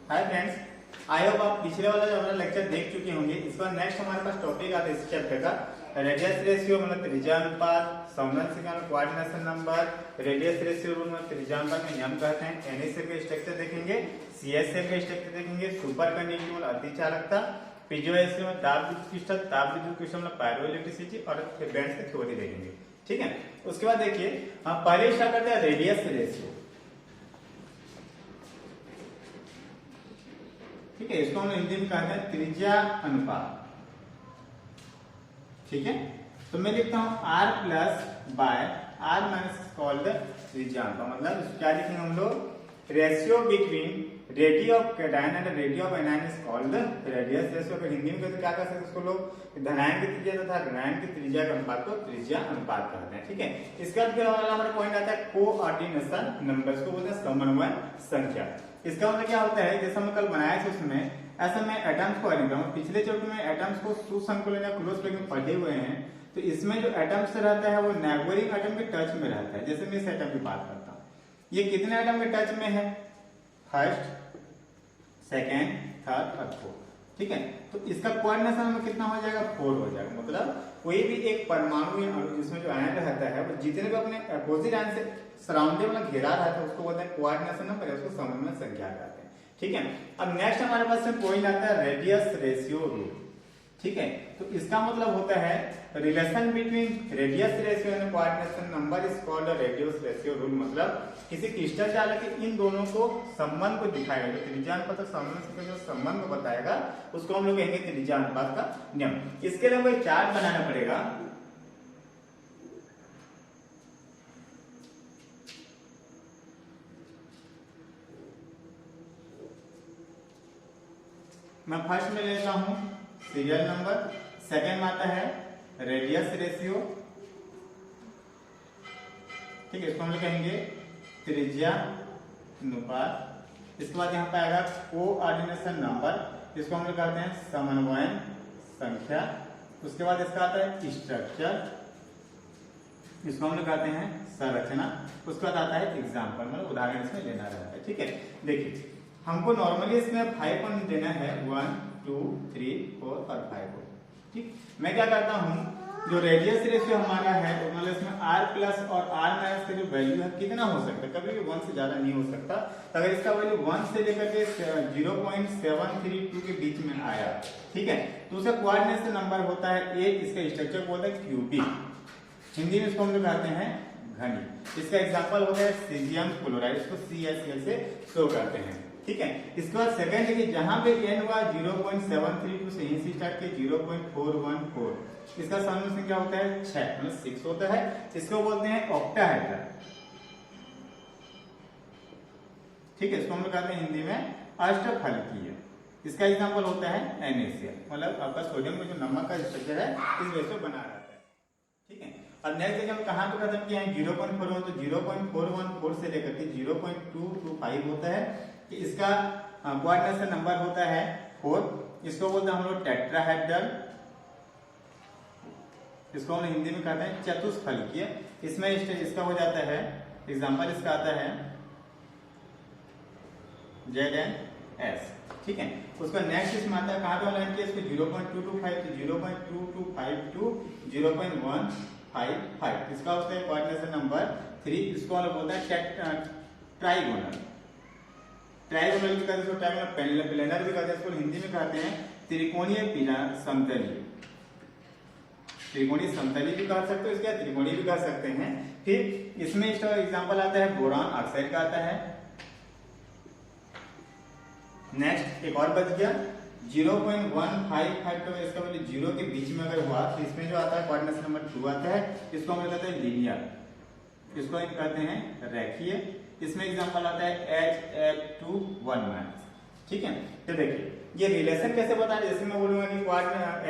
Hi friends, I hope आप पिछले वाला जो हमारा लेक्चर देख चुके होंगे। इस बार नेक्स्ट हमारे पास टॉपिक आता है इस चैप्टर का रेडियस रेशियो मतलब त्रिज्या अनुपात, Samran coordination number, radius ratio rule में त्रिज्या अनुपात में नियम कहते हैं। एनएसए का स्ट्रक्चर देखेंगे, सीएसए का स्ट्रक्चर देखेंगे, सुपर कंडक्टिविटी मतलब अति चालकता, पीजोइलेक्ट्रिक में ताप विद्युत क्रिस्टल में पायरोइलेक्ट्रिसिटी और बैंड्स की थ्योरी देखेंगे। ठीक है, उसके बाद देखिए हम पहले स्टार्ट करते हैं रेडियस रेशियो। ठीक है, इसको हम हिंदी में कहते हैं त्रिज्या अनुपात। ठीक है, तो मैं लिखता हूं r plus by r minus called त्रिज्या अनुपात। मतलब क्या लिखेंगे हम लोग, ratio between radius of cation and radius of anion is called radius ratio. अगर हिंदी में कहते क्या कर सकते हैं उसको लोग, धनायन की त्रिज्या तथा ऋणायन की त्रिज्या के अनुपात को त्रिज्या अनुपात कहते हैं। ठीक है, इसका हमारा पॉइंट आता है कोऑर्डिनेशन नंबर, इसको बोलते हैं समन्वय संख्या। इसका मतलब क्या होता है, जैसे हम कल बनाए थे उसमें ऐसा मैं एटम्स को अरेंज करूं। पिछले चैप्टर में एटम्स को सुसंकुलन या क्लोज प्लग में पढ़े हुए हैं, तो इसमें जो एटम्स रहता है वो नेबरिंग एटम के टच में रहता है। जैसे मैं इस एटम की बात करता हूं, ये कितने एटम के टच में है, फर्स्ट, सेकेंड, थर्ड और फोर्थ। ठीक है, तो इसका कोऑर्डिनेशन में कितना हो जाएगा, 4 हो जाएगा। मतलब कोई भी एक परमाणु या अणु जिसमें जो आयन रहता है वो जितने भी अपने अपोजिट आयन से सराउंडिंग वाला घेरा रहता है उसको बोलते हैं कोऑर्डिनेशन नंबर, उसको समन्वय संख्या कहते हैं। ठीक है, अब नेक्स्ट हमारे पास में पॉइंट आता है रेडियस रेशियो रूल। ठीक है, तो इसका मतलब होता है relation between radius ratio and coordination number is called radius ratio rule. मतलब किसी क्रिस्टल चालक के इन दोनों को संबंध को दिखाएगा, जो त्रिज्या अनुपात और समन्वय का जो संबंध को बताएगा उसको हम लोग कहेंगे त्रिज्या अनुपात का नियम। इसके लिए हमें चार्ट बनाना पड़ेगा। मैं फर्स्ट में लेता हूं सीरियल नंबर, सेकेंड में आता है रेडियस रेशियो। ठीक है, इसको हम लोग कहेंगे त्रिज्या अनुपात। इसके बाद यहाँ पे आएगा कोऑर्डिनेशन नंबर, इसको हम लोग कहते हैं समन्वय संख्या। उसके बाद इसका आता है स्ट्रक्चर, इसको हम लोग कहते हैं संरचना। उसके बाद आता है एग्जाम्पल, मतलब उदाहरण इसमें लेना रहता है। ठीक है, देखिए हमको नॉर्मली इसमें 5 पॉइंट देना है, 1 2 3 4 और 5। ठीक, मैं क्या करता हूं, जो रेडियस रेशियो हमारा है तो मतलब इसमें r प्लस और r माइनस का जो वैल्यू है कितना हो सकता है, कभी भी 1 से ज्यादा नहीं हो सकता। अगर इसका वैल्यू 1 से लेकर के 0.732 के बीच में आया, ठीक है, तो उसका कोऑर्डिनेशन नंबर होता है 8। इसका स्ट्रक्चर बोलता है क्यूबिक, हिंदी में इसको हम लोग कहते हैं घनी। इसका एग्जांपल होता है सीजियम क्लोराइड, इसको CaCl से शो करते हैं। ठीक है, इसके बाद सेकंड देखिए, जहां पे n हुआ 0.732 से यहीं से स्टार्ट के 0.414, इसका समन्वय संख्या होता है 6, मतलब 6 होता है। इसको बोलते हैं ऑक्टाहेड्रल। ठीक है, इसको हम लोग कहते हैं हिंदी में अष्टफलकीय। इसका एग्जांपल होता है NaCl, मतलब आपका सोडियम में जो नमक का स्ट्रक्चर है इस वजह से बना रहता है। ठीक है, अब नेक्स्ट देखिए हम कहां पे खत्म किए हैं, 0.41, तो 0.414 से लेकर के 0.225 होता है। इसका कोऑर्डिनेशन नंबर होता है 4। इसको बोलते हैं हम लोग टेट्राहेड्रल, इसको हम हिंदी में कहते हैं चतुष्फलकीय। इसमें इसका हो जाता है एग्जांपल, इसका आता है ZnS। ठीक है, उसका नेक्स्ट इसमें आता है, कहां पे लाइन किया, इसको 0.225 तो 0.2252 टू 0.155। इसका होता है कोऑर्डिनेशन नंबर 3। इसको हम लोग बोलते हैं ट्राइगोनल। ट्राइगोनल भी कहते हैं, ट्राइगोनल प्लेनर भी कहते हैं, इसको हिंदी में कहते हैं त्रिकोणीय समतलीय। त्रिकोणीय समतलीय भी कह सकते हो, इसके त्रिकोणीय भी कह सकते हैं। फिर इसमें इसका एग्जांपल आता है बोरान ऑक्साइड का आता है। नेक्स्ट एक और बच गया 0.155, तो इसका वैल्यू 0 के बीच में अगर हुआ तो इसमें जो आता है कोऑर्डिनेशन नंबर 2 आता है। इसको हम कहते हैं लीनियर, इसको हम कहते हैं रेखीय। इसमें एग्जांपल आता है HF2 1-। ठीक है, तो देखिए ये रिलेशन कैसे बता रहे, जैसे मैं बोलूंगा कि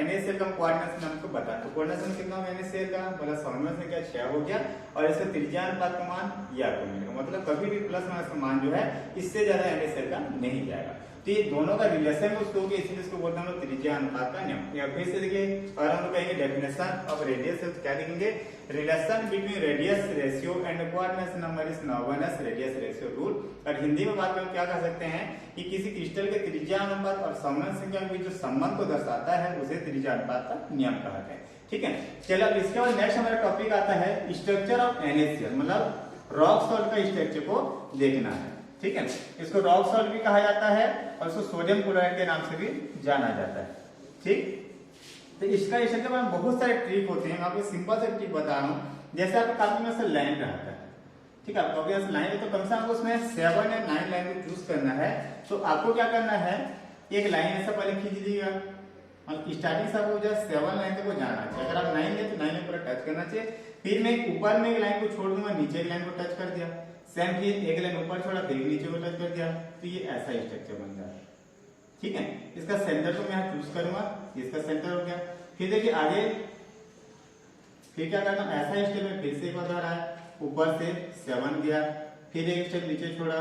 NaCl का कोऑर्डिनेशन हमको बता, तो कोऑर्डिनेशन कितना हो NaCl का, बोला 100 में से क्या 6 हो गया, और इसका त्रिज्या अनुपात का मान या आपको मिलेगा, मतलब कभी भी प्लस माइनस का मान जो है इससे ज्यादा NaCl का नहीं जाएगा। तो ये दोनों का रिलेशन उसको होगी, इसीलिए इसको बोलते हैं हम लोग त्रिज्या अनुपात का नियम। या फिर से देखिए, और हम लोग कहेंगे डेफिनेशन ऑफ रेडियस है, तो क्या लिखेंगे, relation between radius ratio and coordination number is known as radius ratio rule. और हिंदी में बात करें क्या कह सकते हैं कि किसी क्रिस्टल के त्रिज्या अनुपात और समन संख्या के बीच जो संबंध को दर्शाता है उसे त्रिज्या अनुपात का नियम कहते हैं। ठीक है, चलो अब इसके बाद नेक्स्ट हमारा टॉपिक आता है स्ट्रक्चर ऑफ NaCl, मतलब रॉक सॉल्ट का स्ट्रक्चर को देखना है। ठीक है, इसको रॉक सॉल्ट भी कहा जाता है और इसको सोडियम क्लोराइड के नाम से भी जाना जाता है। ठीक, तो इसका स्ट्रक्चर में बहुत सारे ट्रिक होते हैं, मैं आपको सिंपल से ट्रिक बता रहा हूँ। जैसे आपके कॉपी में से लाइन रहता है, ठीक है, कॉपी में लाइन है तो कम से कम उसमें 7 या 9 लाइन को चूज करना है। तो आपको क्या करना है, एक लाइन ऐसा पहले खींच लीजिएगा, स्टार्टिंग से आपको जो 7 लाइन तक को जाना चाहिए। अगर आप 9 है तो 9 पर टच करना चाहिए, फिर मैं ऊपर में एक लाइन को छोड़ दूंगा, नीचे एक लाइन को टच कर दिया, सेम फिर एक लाइन ऊपर छोड़ा फिर नीचे को टच कर दिया, तो ये ऐसा स्ट्रक्चर बन जाता है। ठीक है, इसका सेंटर को मैं यहाँ चूज करूंगा, इसका सेंटर हो गया। फिर देखिए आगे फिर क्या करना, ऐसा स्टेप में फिर से एक बार आया, ऊपर से 7 दिया, फिर एक स्टेप नीचे छोड़ा,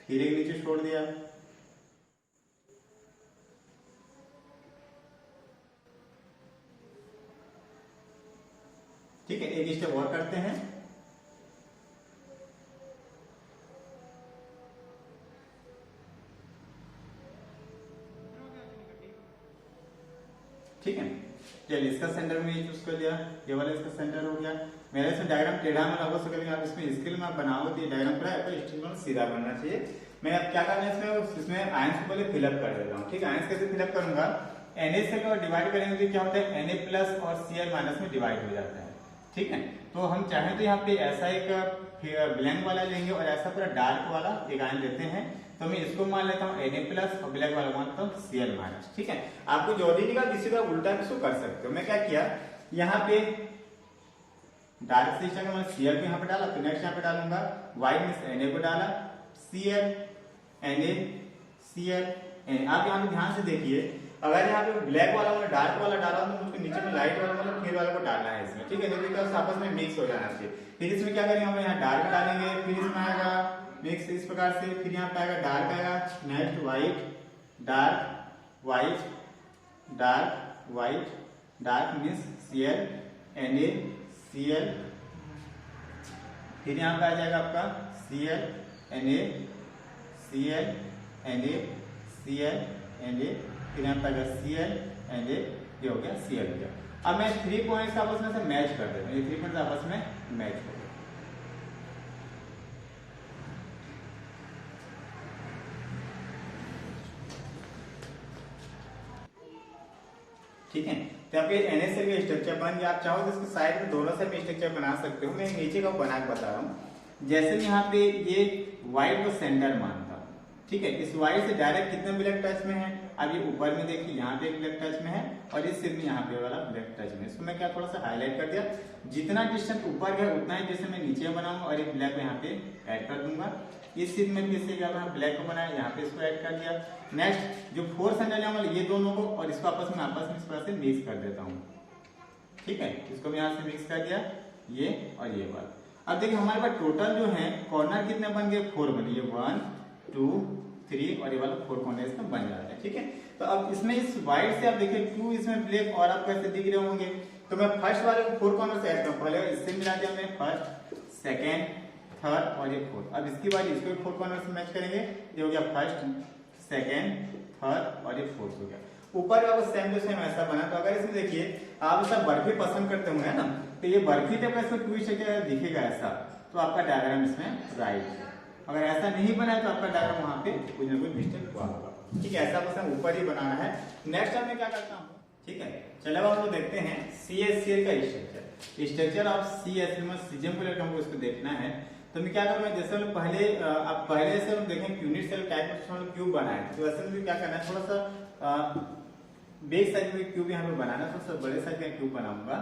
फिर एक नीचे छोड़ दिया। ठीक है, एक स्टेप और करते हैं। ठीक है, चलिए इसका सेंटर में चूज कर लिया, ये वाला इसका सेंटर हो गया। मेरे से डायग्राम टेढ़ा में हो सकेगा, आप इसमें स्केल में आप बनाओगे तो ये डायग्राम पूरा आपका स्टील में सीधा बनना चाहिए। मैं अब क्या करना है इसमें आयंस को पहले फिलअप कर देता हूँ। ठीक है, आयंस कैसे फिलअप करूंगा, NaCl को डिवाइड करेंगे तो क्या होता है Na प्लस और Cl माइनस में डिवाइड हो जाता है। ठीक है, तो हम चाहें तो यहाँ पे ऐसा एक ब्लैंक वाला लेंगे और ऐसा पूरा डार्क वाला एक आयन लेते हैं, तो मैं इसको मान लेता हूँ Na प्लस और ब्लैक वाला मान लेता हूँ Cl माइनस। ठीक है, आपको जो भी निकाल किसी का उल्टा इसको कर सकते हो। मैं क्या किया, यहाँ पे डार्क सिस्टम में Cl को यहाँ पे डाला, तो नेक्स्ट यहाँ पे डालूंगा व्हाइट में Na को डाला, Cl Na Cl Na। आप यहाँ पे ध्यान से देखिए, अगर यहाँ पे ब्लैक वाला मतलब डार्क वाला डाला तो मुझको नीचे में लाइट वाला मतलब फिर वाला को डालना है इसमें। ठीक है, तो आपस में मिक्स हो जाना चाहिए। फिर इसमें क्या करेंगे, हम यहाँ डार्क डालेंगे, फिर इसमें आएगा मिक्स इस प्रकार से, फिर यहाँ पे आएगा डार्क आएगा, next white dark white dark white dark means Cl Na Cl, फिर यहाँ पे आ जाएगा आपका Cl Na Cl Na Cl Na, फिर यहाँ पे आएगा Cl Na, ये हो गया Cl हो गया। अब मैं 3 पॉइंट्स आपस में से मैच कर देता हूँ, ये 3 पॉइंट्स आपस में मैच हो गए। ठीक है, तो आपके NaCl का स्ट्रक्चर बन गया। आप चाहो तो इसके साइड में दोनों साइड में स्ट्रक्चर बना सकते हो, मैं नीचे का बना के बता रहा हूँ। जैसे यहाँ पे ये व्हाइट को सेंटर मानता हूँ। ठीक है, इस व्हाइट से डायरेक्ट कितने ब्लैक टच में है, अब ये ऊपर में देखिए यहाँ पे एक ब्लैक टच में है और इस सिर में यहाँ पे वाला ब्लैक टच में, इसको मैं क्या थोड़ा सा हाईलाइट कर दिया। जितना डिस्टेंस ऊपर है उतना ही डिस्टेंस मैं नीचे बनाऊंगा और एक ब्लैक यहाँ पे ऐड कर दूंगा। इस सिर में फिर से क्या ब्लैक को बनाया, यहाँ पे इसको ऐड कर दिया। नेक्स्ट जो 4 सेंटर है ये दोनों को और इसको आपस में इस तरह से मिक्स कर देता हूँ। ठीक है, इसको भी यहाँ से मिक्स कर दिया, ये और ये वाला। अब देखिए हमारे पास टोटल जो है कॉर्नर कितने बन गए, 4 बन गए, 1 2 3 और ये वाला 4 कॉर्नर इसमें बन जाता है। ठीक है, तो अब इसमें इस व्हाइट से आप देखिए 2 इसमें ब्लैक और आप कैसे दिख रहे होंगे, तो मैं फर्स्ट वाले को 4 कॉर्नर से ऐड करूँ, पहले इससे मिला दिया मैं फर्स्ट सेकेंड थर्ड और ये फोर्थ। अब इसकी बात इसको 4 कॉर्नर से मैच करेंगे, ये हो गया फर्स्ट सेकेंड थर्ड और ये फोर्थ हो गया। ऊपर का सेम टू सेम ऐसा बना। तो अगर इसमें देखिए आप सब बर्फी पसंद करते होंगे ना, तो ये बर्फी जब इसमें ट्विस्ट दिखेगा ऐसा, तो आपका डायग्राम इसमें राइट है। अगर ऐसा नहीं बना है तो आपका डायग्राम वहां पे कुछ ना कुछ मिस्टेक हुआ होगा। ठीक है, ऐसा बस हम ऊपर ही बनाना है। नेक्स्ट टाइम मैं क्या करता हूँ, ठीक है, चलो हम लोग देखते हैं CaCl का स्ट्रक्चर ऑफ CaCl में सीजियम को लेकर हमको इसको देखना है। तो मैं क्या करूँगा, जैसे हम पहले से हम देखें यूनिट सेल टाइप में क्यूब बनाए, तो ऐसे में क्या करना है, थोड़ा सा बेस साइज में क्यूब यहाँ पे बनाना, थोड़ा सा बड़े साइज का क्यूब बनाऊंगा।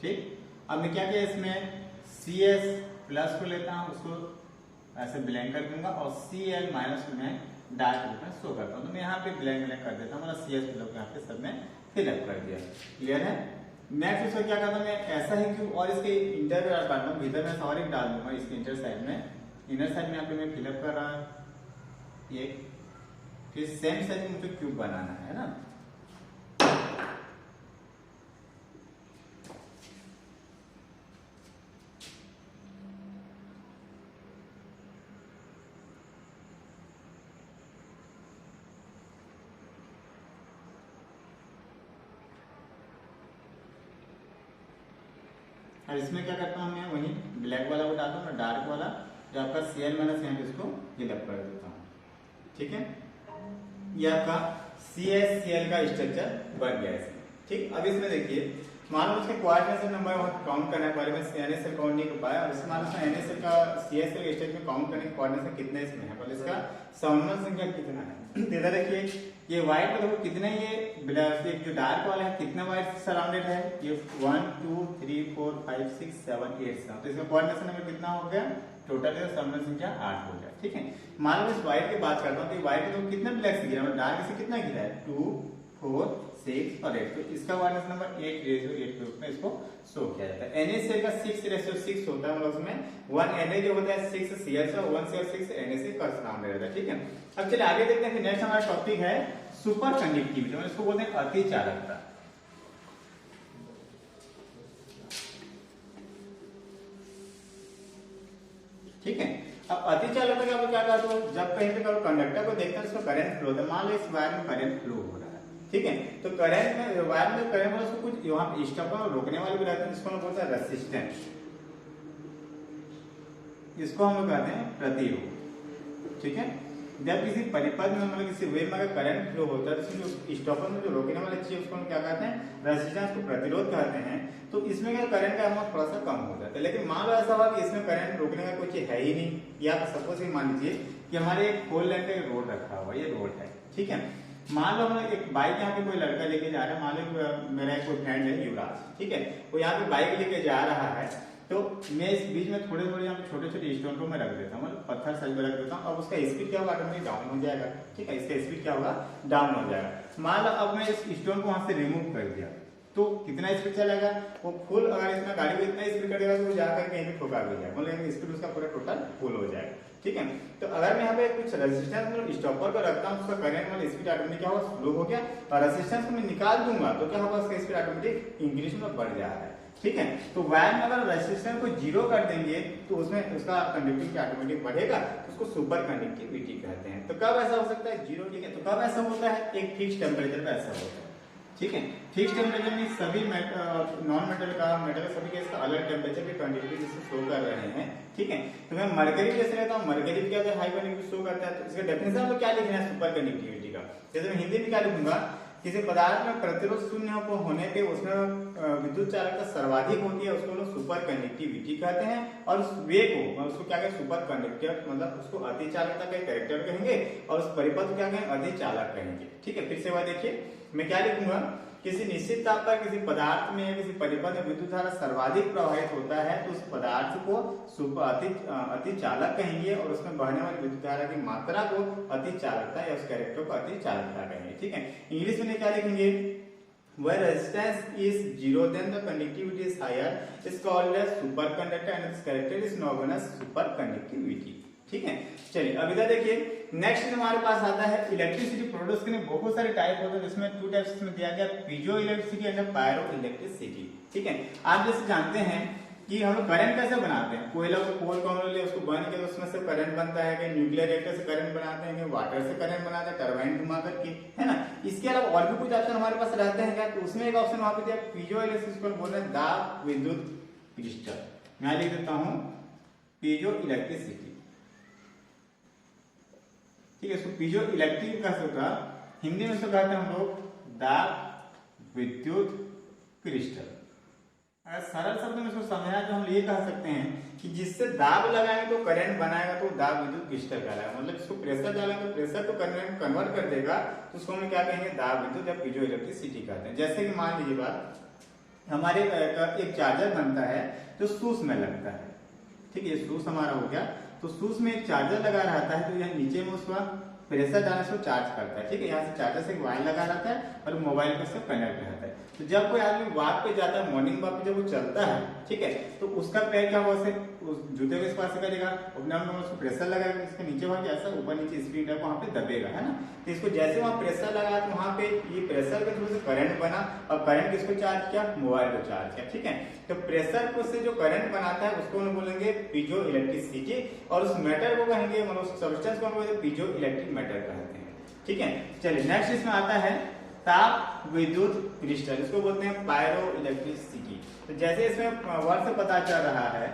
ठीक। अब मैं क्या किया इसमें CS प्लस को लेता हूँ, उसको ऐसे ब्लैंक कर दूंगा और Cl माइनस को मैं डार्क रूप में शो करता हूँ। तो मैं यहाँ पे ब्लैंक कर देता हूँ, मतलब CS मतलब यहाँ पे सब में फिलअप कर दिया। क्लियर है। नेक्स्ट इसको क्या करता हूँ मैं ऐसा ही क्यूब और इसके इंटर काटता हूँ, भीतर में और एक डाल दूंगा इसके इंटर साइड में। इनर साइड में यहाँ पे मैं फिलअप कर रहा हूँ ये, फिर सेम साइज में मुझे क्यूब बनाना है ना। और इसमें क्या करता हूँ मैं वही ब्लैक वाला को डालता हूँ मैं, डार्क वाला जो आपका Cl माइनस यहाँ पे इसको फिलअप कर देता हूँ। ठीक है, ये आपका CSCl का स्ट्रक्चर बन गया इसमें। ठीक, अब इसमें देखिए मान लो उसके कोऑर्डिनेशन नंबर काउंट करना है, पहले में NaCl काउंट नहीं कर पाया, और इसमें मान लो NaCl का CSCl के स्ट्रक्चर में काउंट करने के कोऑर्डिनेशन कितने इसमें है, पहले इसका समूह संख्या कितना है। इधर देखिए ये व्हाइट में देखो कितने, ये ब्लैक जो डार्क वाला है कितने व्हाइट सराउंडेड है, ये 1 2 3 4 5 6 7 8 7, तो इसका कोऑर्डिनेशन नंबर कितना हो गया, टोटल समूह संख्या 8 हो गया। ठीक है, मान लो इस व्हाइट की बात करता हूँ तो व्हाइट में कितने ब्लैक से गिरा, डार्क से कितना गिरा है 2 4 6 और 8, तो इसका कोऑर्डिनेशन नंबर 8:8 के रूप में इसको शो किया जाता है। NaCl का 6:6 होता है, मतलब उसमें 1 Na जो होता है 6 Cl से 1 Cl 6 NaCl का सराउंड रहता है। ठीक है, अब चलिए आगे देखते हैं कि नेक्स्ट हमारा टॉपिक है सुपर कंडक्टिविटी, मतलब इसको बोलते हैं अति चालकता। ठीक है, अब अति चालकता का क्या कहते हो, जब कहीं पे कंडक्टर को देखते हैं उसका करंट फ्लो होता है, मान लो इस वायर में करंट फ्लो हो रहा है। ठीक है, तो करंट में वायर में करंट में उसको कुछ यहाँ स्टॉपर और रोकने वाले भी रहते हैं, जिसको हम बोलते हैं रेसिस्टेंस, इसको हम लोग कहते हैं प्रतिरोध। ठीक है, जब किसी परिपथ में मतलब किसी वेव में अगर करंट फ्लो होता है तो जो स्टॉपर में जो रोकने वाली चीज उसको हम क्या कहते हैं, रेजिस्टेंस को प्रतिरोध कहते हैं। तो इसमें क्या करंट का अमाउंट थोड़ा सा कम हो जाता है। लेकिन मान लो ऐसा हुआ कि इसमें करंट रोकने का कोई चीज है ही नहीं, या सपोज ही मान लीजिए कि हमारे एक 4 लेन का रोड रखा हुआ, ये रोड है। ठीक है, मान लो हम एक बाइक यहाँ पे कोई लड़का लेके जा रहा है, मान लो मेरा कोई फ्रेंड है युवराज, ठीक है, वो यहाँ पे बाइक लेके जा रहा है, तो मैं इस बीच में थोड़े थोड़े यहाँ पे छोटे छोटे स्टोन को मैं रख देता हूँ, मतलब पत्थर साइज में रख देता हूँ। अब उसका स्पीड क्या होगा, ऑटोमेटिक डाउन हो जाएगा। ठीक है, इसका स्पीड क्या होगा, डाउन हो जाएगा। मान लो अब मैं इस स्टोन को वहां से रिमूव कर दिया तो कितना स्पीड चलेगा, वो फुल, अगर इसमें गाड़ी को इतना स्पीड करेगा तो वो जाकर कहीं पे ठोका भी जाएगा, मतलब स्पीड उसका पूरा टोटल फुल हो जाएगा। ठीक है, तो अगर मैं यहाँ पे कुछ रेजिस्टेंस मतलब स्टॉपर को रखता हूँ, उसका करंट वाला स्पीड ऑटोमेटिक क्या होगा, स्लो हो गया, और रेजिस्टेंस को मैं निकाल दूंगा तो क्या होगा, उसका स्पीड ऑटोमेटिक इंक्रीज में बढ़ जा रहा है। ठीक है, तो वायर में अगर रेजिस्टेंस को 0 कर देंगे तो उसमें उसका कंडक्टिविटी ऑटोमेटिक बढ़ेगा, तो उसको सुपर कंडक्टिविटी कहते हैं। तो कब ऐसा हो सकता है, 0। ठीक है, तो कब ऐसा होता है, एक फिक्स टेम्परेचर पे ऐसा होता है। ठीक है, फिक्स टेम्परेचर में सभी नॉन मेटल का मेटल सभी के इसका अलग टेम्परेचर पे कंडक्टिविटी शो कर रहे हैं। ठीक है, तो मैं मरकरी जैसे रहता हूँ, मरकरी क्या हाई कंडक्टिविटी शो करता है, तो इसका डेफिनेशन में क्या लिखना है सुपर कंडक्टिविटी का, जैसे मैं हिंदी में क्या लिखूंगा, किसी पदार्थ में प्रतिरोध शून्य होने पे उसमें विद्युत चालकता सर्वाधिक होती है, उसको लोग सुपर कंडक्टिविटी कहते हैं। और उस वे को उसको क्या कहें, सुपर कंडक्टर, मतलब उसको अति चालकता का कैरेक्टर कहेंगे, और उस परिपथ को क्या कहेंगे, अति चालक कहेंगे। ठीक है, फिर से वह देखिए मैं क्या लिखूंगा, किसी निश्चित ताप पर किसी पदार्थ में या किसी परिपथ में विद्युत धारा सर्वाधिक प्रवाहित होता है तो उस पदार्थ को अति चालक कहेंगे, और उसमें बहने वाली विद्युत धारा की मात्रा को अति चालकता या उस कैरेक्टर को अति चालकता कहेंगे। ठीक है, इंग्लिश में क्या लिखेंगे, where resistance is 0 then the conductivity is higher is called as superconductor and its character is known as superconductivity। ठीक है, चलिए अब इधर देखिए नेक्स्ट हमारे पास आता है इलेक्ट्रिसिटी प्रोड्यूस करने बहुत सारे टाइप होते हैं, जिसमें 2 टाइप्स में दिया गया, piezo electricity and pyro electricity. ठीक है, आप जैसे जानते हैं कि हम लोग करंट कैसे बनाते हैं, कोयला को कोल को हम ले उसको बर्न के उसमें से करंट बनता है, कि न्यूक्लियर रिएक्टर से करंट बनाते हैं, कि वाटर से करंट बनाते हैं टरबाइन घुमा करके, है ना। इसके अलावा और भी कुछ ऑप्शन हमारे पास रहते हैं क्या, तो उसमें एक ऑप्शन वहां पे दिया पीजो इलेक्ट्रिसिटी को बोल रहे हैं दाब विद्युत क्रिस्टल। मैं लिख देता हूं पीजो इलेक्ट्रिसिटी। ठीक है, इसको पीजो इलेक्ट्रिक कह सकता, हिंदी में इसको कहते हैं हम लोग दाब विद्युत क्रिस्टल। अगर सरल शब्द में इसको समझाना तो हम ये कह सकते हैं कि जिससे दाब लगाएंगे तो करंट बनाएगा तो दाब विद्युत क्रिस्टल कहलाएगा, मतलब इसको प्रेशर डालेंगे तो प्रेशर तो करंट कन्वर्ट कर देगा, तो उसको हम क्या कहेंगे, दाब विद्युत या पीजो इलेक्ट्रिसिटी कहते हैं। जैसे कि मान लीजिए बात हमारे एक चार्जर बनता है जो शूज में लगता है। ठीक है, शूज हमारा हो गया, तो शूज में एक चार्जर लगा रहता है, तो यहाँ नीचे में उसका प्रेशर डालने से चार्ज करता है। ठीक है, यहाँ से चार्जर से वायर लगा रहता है और मोबाइल के साथ कनेक्ट रहता है। तो जब कोई आदमी वॉक पे जाता है, मॉर्निंग वॉक पे जब वो चलता है, ठीक है, तो उसका पैर क्या हुआ से उस जूते को स्पर्श करेगा, अपने आप में उसको प्रेशर लगाएगा, इसके नीचे वहां ऐसा ऊपर नीचे स्पीड है वहां पे दबेगा, है ना। तो इसको जैसे वहां प्रेशर लगा तो वहां पे ये प्रेशर के थ्रू से करंट बना और करंट किसको चार्ज किया, मोबाइल को चार्ज किया। ठीक है, तो प्रेशर को से जो करंट बनाता है उसको हम बोलेंगे पीजो इलेक्ट्रिसिटी, और उस मैटर को कहेंगे, मतलब उस सब्सटेंस को हम बोलेंगे पीजो इलेक्ट्रिक मैटर कहते हैं। ठीक है, चलिए नेक्स्ट इसमें आता है ताप विद्युत क्रिस्टल, इसको बोलते हैं पायरो इलेक्ट्रिसिटी। तो जैसे इसमें वर्ड से पता चल रहा है,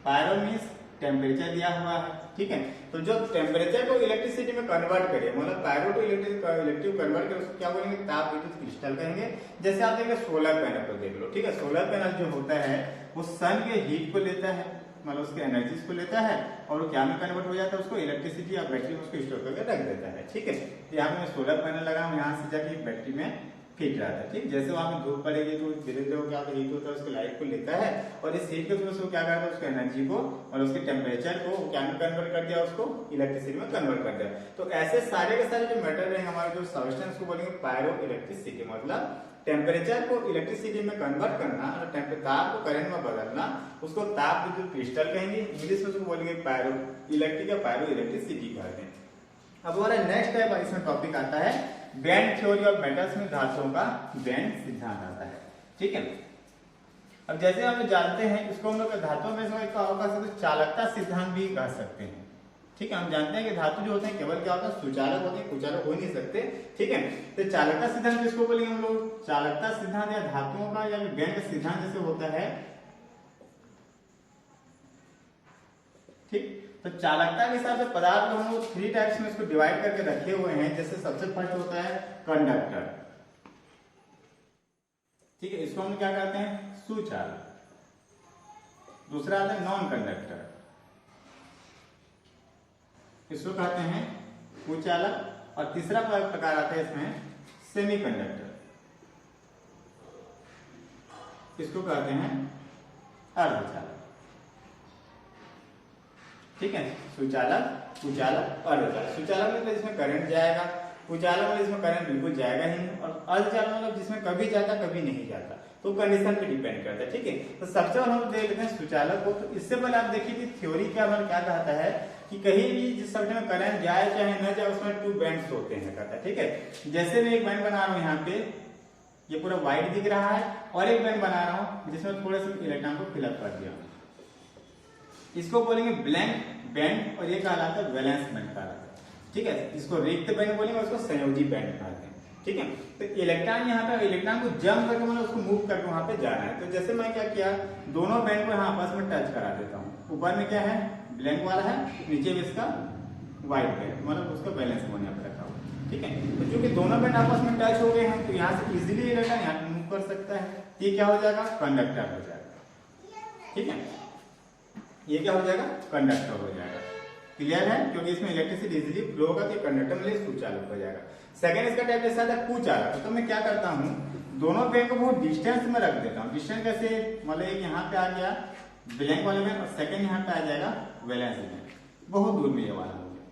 पायरो मीन्स टेम्परेचर दिया हुआ है। ठीक है, तो जो टेम्परेचर को इलेक्ट्रिसिटी में कन्वर्ट करे, मतलब पायरो टू इलेक्ट्रिक कन्वर्ट करे, उसको क्या बोलेंगे, ताप विद्युत क्रिस्टल कहेंगे। जैसे आप देखेंगे सोलर पैनल को देख लो। ठीक है, सोलर पैनल जो होता है वो सन के हीट को लेता है, मतलब उसके एनर्जी को लेता है और वो क्या में कन्वर्ट हो जाता है, उसको इलेक्ट्रिसिटी या बैटरी में उसको स्टोर करके रख देता है। ठीक है, यहाँ पे मैं सोलर पैनल लगा, यहाँ से जाके बैटरी में फिट रहता है। ठीक, जैसे वहां पे धूप पड़ेगी तो धीरे धीरे क्या हीट होता है, उसके लाइट को लेता है और इस हीट के थ्रू से क्या करता है, उसके एनर्जी को और उसके टेम्परेचर को क्या में कन्वर्ट कर दिया, उसको इलेक्ट्रिसिटी में कन्वर्ट कर दिया। तो ऐसे सारे के सारे जो मेटल है हमारे जो सब्सटेंस को बोलेंगे पायरो इलेक्ट्रिसिटी, मतलब टेम्परेचर को इलेक्ट्रिसिटी में कन्वर्ट करना और ताप को करंट में बदलना, उसको ताप विद्युत क्रिस्टल कहेंगे। इंग्लिश में उसको बोलेंगे पायरो इलेक्ट्रिक या पायरो इलेक्ट्रिसिटी कहते हैं। अब हमारा नेक्स्ट टाइप इसमें टॉपिक आता है बैंड थ्योरी ऑफ मेटल्स में धातुओं का बैंड सिद्धांत आता है। ठीक है, अब जैसे हम जानते हैं इसको हम लोग धातुओं में चालकता सिद्धांत भी कह सकते हैं। ठीक है, हम जानते हैं कि धातु जो होते हैं केवल क्या होता है, सुचालक होते हैं, कुचालक हो नहीं सकते। ठीक है, तो चालकता सिद्धांत किसको बोलेंगे हम लोग, चालकता सिद्धांत या धातुओं का या बैंड का सिद्धांत जैसे होता है। ठीक, तो चालकता के हिसाब से पदार्थ को हम लोग 3 टाइप्स में इसको डिवाइड करके रखे हुए हैं। जैसे सबसे फर्स्ट होता है कंडक्टर। ठीक है, इसको हम क्या कहते हैं, सुचालक। दूसरा आता है नॉन कंडक्टर, इसको कहते हैं कुचालक। और तीसरा प्रकार आता है इसमें सेमीकंडक्टर, इसको कहते हैं अर्धचालक। ठीक है, सुचालक, कुचालक, अर्धचालक। सुचालक मतलब जिसमें करंट जाएगा, कुचालक मतलब जिसमें करंट बिल्कुल जाएगा ही नहीं, और अर्धचालक मतलब जिसमें कभी जाता कभी नहीं जाता। तो कंडीशन पे डिपेंड करता है। ठीक है, तो सबसे पहले हम देख लेते हैं सुचालक को। तो इससे पहले आप देखिए कि थ्योरी क्या क्या कहता है कि कहीं भी जिस सब्जेक्ट में करंट जाए चाहे न जाए उसमें 2 बैंड्स होते हैं कहता है। ठीक है, जैसे मैं एक बैंड बना रहा हूँ, यहाँ पे ये पूरा व्हाइट दिख रहा है, और एक बैंड बना रहा हूँ जिसमें थोड़े से इलेक्ट्रॉन को फिलअप कर दिया, इसको बोलेंगे ब्लैंक बैंड, और ये कहलाता है वैलेंस बैंड कहलाता है। ठीक है, इसको रिक्त बैंड बोलेंगे, उसको संयोजी बैंड कहते हैं। ठीक है, तो इलेक्ट्रॉन यहाँ पे इलेक्ट्रॉन को जंप करके मतलब उसको मूव करके वहां पे जाना है। तो जैसे मैं क्या किया, दोनों बैंड को यहाँ आपस में टच करा देता हूँ। ऊपर में क्या है, ब्लैंक वाला है, नीचे में इसका व्हाइट बैंड, मतलब उसका बैलेंस होने पर रखा हुआ। ठीक है, तो चूंकि दोनों बैंड आपस में टच हो गए हैं तो यहाँ से इजिली इलेक्ट्रॉन यहाँ पे मूव कर सकता है। ये क्या हो जाएगा, कंडक्टर हो जाएगा। ठीक है, ये क्या हो जाएगा, कंडक्टर हो जाएगा। क्लियर है, क्योंकि इसमें इलेक्ट्रिसिटी इजीली फ्लो होगा तो कंडक्टर में सुचालक हो जाएगा। सेकंड इसका टाइप जैसा था कुचालक। तो मैं क्या करता हूँ, दोनों बैंड को बहुत डिस्टेंस में रख देता हूँ। डिस्टेंस कैसे, मतलब एक यहाँ पे आ गया ब्लैंक वाला बैंड और सेकंड यहाँ पे आ जाएगा वैलेंस बैंड, बहुत दूर में ये वाला हो गया।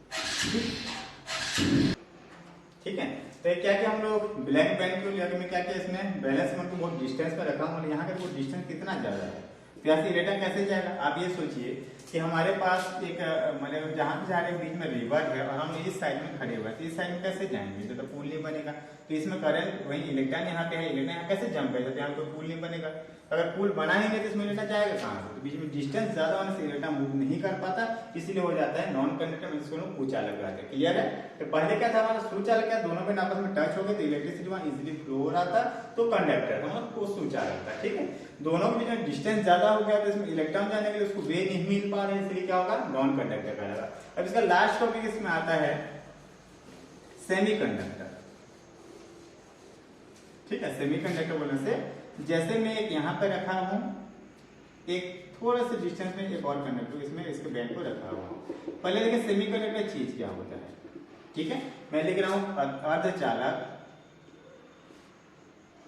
ठीक है, तो क्या क्या हम लोग ब्लैंक बैंड को लेकर मैं क्या किया, इसमें वैलेंस बैंड को बहुत डिस्टेंस में रखा हूँ। यहाँ का वो डिस्टेंस कितना ज्यादा है, तो यहाँ से इलेक्ट्रॉन कैसे जाएगा। आप ये सोचिए कि हमारे पास एक मतलब जहाँ पे जा रहे बीच में रिवर है और हम इस साइड में खड़े हुए हैं, तो इस साइड में कैसे जाएंगे, तो पुल नहीं बनेगा। तो इसमें करंट वही इलेक्ट्रॉन यहाँ पे है, इलेक्ट्रॉन यहाँ कैसे जंप करेगा, तो यहाँ कोई पुल नहीं बनेगा। अगर पुल बना ही नहीं तो इसमें इलेक्ट्रॉन जाएगा कहाँ से, तो बीच में डिस्टेंस ज्यादा होने से इलेक्ट्रॉन मूव नहीं कर पाता, इसीलिए हो जाता है नॉन कंडक्टर, जिसको लोग कुचालक कहते हैं। क्लियर है, तो पहले क्या था हमारा सुचालक, क्या दोनों बैंड आपस में टच हो गए तो इलेक्ट्रिसिटी वहां इजीली फ्लो हो रहा था, तो कंडक्टर मतलब वो सुचालक था। ठीक है, दोनों के बीच में डिस्टेंस ज्यादा हो गया तो इसमें इलेक्ट्रॉन जाने के लिए उसको वे नहीं मिल पा रहे, इसलिए क्या होगा, नॉन कंडक्टर कहलाएगा। अब इसका लास्ट टॉपिक इसमें आता है सेमीकंडक्टर। ठीक है, सेमीकंडक्टर बोलने से जैसे मैं एक यहाँ पे रखा हूं, एक थोड़ा सा डिस्टेंस में एक और कंडक्टर इसमें इसके बैंड को रखा हुआ हूं। पहले देखिए सेमीकंडक्टर चीज क्या होता है। ठीक है, मैं लिख रहा हूं अर्धचालक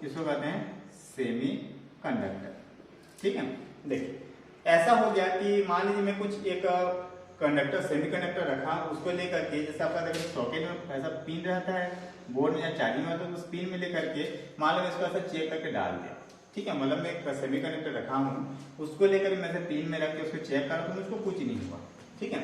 इसको कहते हैं सेमी कंडक्टर। ठीक है, देखिए ऐसा हो गया कि मान लीजिए मैं कुछ एक कंडक्टर सेमी कंडक्टर रखा, उसको लेकर के जैसे आपका देखो सॉकेट में ऐसा पिन रहता है बोर्ड में या चार्जिंग में, तो उस पिन में लेकर के मान लो इसको ऐसा चेक करके डाल दिया। ठीक है, मतलब मैं एक सेमी कंडक्टर रखा हूँ, उसको लेकर मैं से पिन में रख के उसको चेक करा तो मुझको कुछ नहीं हुआ। ठीक है,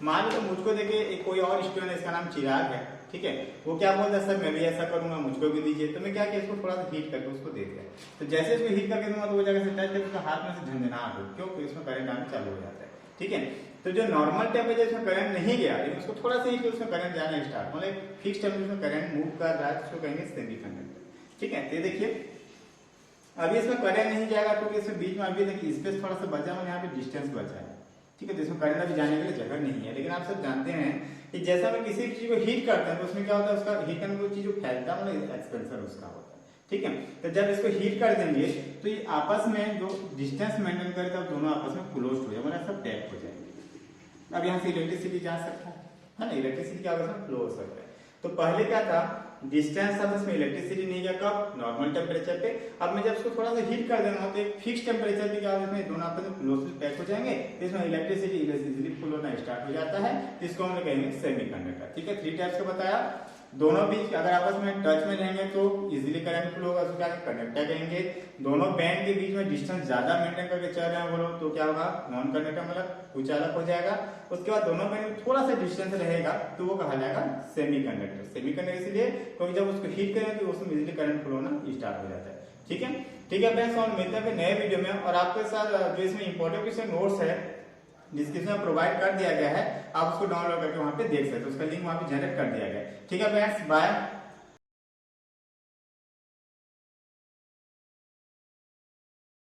मान लो तो मुझको देखिए एक कोई और स्टूडेंट है, इसका नाम चिराग है। ठीक है, वो क्या बोलता है सर मैं भी ऐसा करूंगा, मुझको भी दीजिए। तो मैं क्या किया, इसको थोड़ा सा हीट करके उसको दे दिया। तो जैसे इसको हीट करके दूंगा तो वो जगह से टच करके उसका हाथ में से झंझनाहट हो, क्यों, इसमें करंट आना चालू हो जाता है। ठीक है, तो जो नॉर्मल टेम्परेचर इसमें करंट नहीं गया, लेकिन उसको थोड़ा सा हीट उसमें करंट जाना स्टार्ट, मतलब फिक्स टेम्परेचर में करंट मूव कर रहा है, उसको कहेंगे सेमी कंडक्टर। ठीक है, तो देखिए अभी इसमें करंट नहीं जाएगा क्योंकि इसमें बीच में अभी देखिए स्पेस थोड़ा सा बचा हुआ, यहाँ पे डिस्टेंस बचा है। ठीक है, तो इसमें करंट अभी जाने के लिए जगह नहीं है। लेकिन आप सब जानते हैं कि जैसा हम किसी चीज को हीट करते हैं तो उसमें क्या होता है, उसका हीट करने की चीज जो फैलता है मतलब एक्सपेंशन उसका होता है। ठीक है, तो जब इसको हीट कर देंगे तो ये आपस में जो डिस्टेंस मेंटेन करे तब दोनों आपस में क्लोज हो जाए, मतलब सब टैप हो जाएंगे। अब यहाँ से इलेक्ट्रिसिटी जा सकता है ना, इलेक्ट्रिसिटी क्या होगा, फ्लो हो सकता है। तो पहले क्या था, डिस्टेंस था, इसमें इलेक्ट्रिसिटी नहीं गया, कब, नॉर्मल टेम्परेचर पे। अब मैं जब इसको थोड़ा सा हीट कर देना तो एक फिक्स टेम्परेचर पे क्या होगा, इसमें दोनों आपस में क्लोजली पैक हो जाएंगे, तो इसमें इलेक्ट्रिसिटी इजीली फ्लो होना स्टार्ट हो जाता है। इसको हम लोग कहेंगे सेमी कंडक्टर। ठीक है, 3 टाइप्स का बताया। दोनों बीच अगर आपस में टच में रहेंगे तो इजीली करंट फ्लो होगा, उसको क्या कंडक्टर कहेंगे। दोनों बैंड के बीच में डिस्टेंस ज्यादा मेंटेन करके चल रहे हैं वो लोग, तो क्या होगा, नॉन कंडक्टर, मतलब कुछ अलग हो जाएगा। उसके बाद दोनों बैंड में थोड़ा सा डिस्टेंस रहेगा तो वो कहा जाएगा सेमी कंडक्टर। सेमी कंडक्टर इसलिए क्योंकि जब उसको हीट करें तो उसमें इजीली करंट फ्लो होना स्टार्ट हो जाता है। ठीक है, ठीक है फ्रेंड्स, और मिलते हैं नए वीडियो में। और आपके साथ जो इसमें इंपॉर्टेंट क्वेश्चन नोट्स है डिस्क्रिप्शन में प्रोवाइड कर दिया गया है, आप उसको डाउनलोड करके वहां पे देख सकते हो, उसका लिंक वहां पे जनरेट कर दिया गया है। ठीक है फ्रेंड्स, बाय।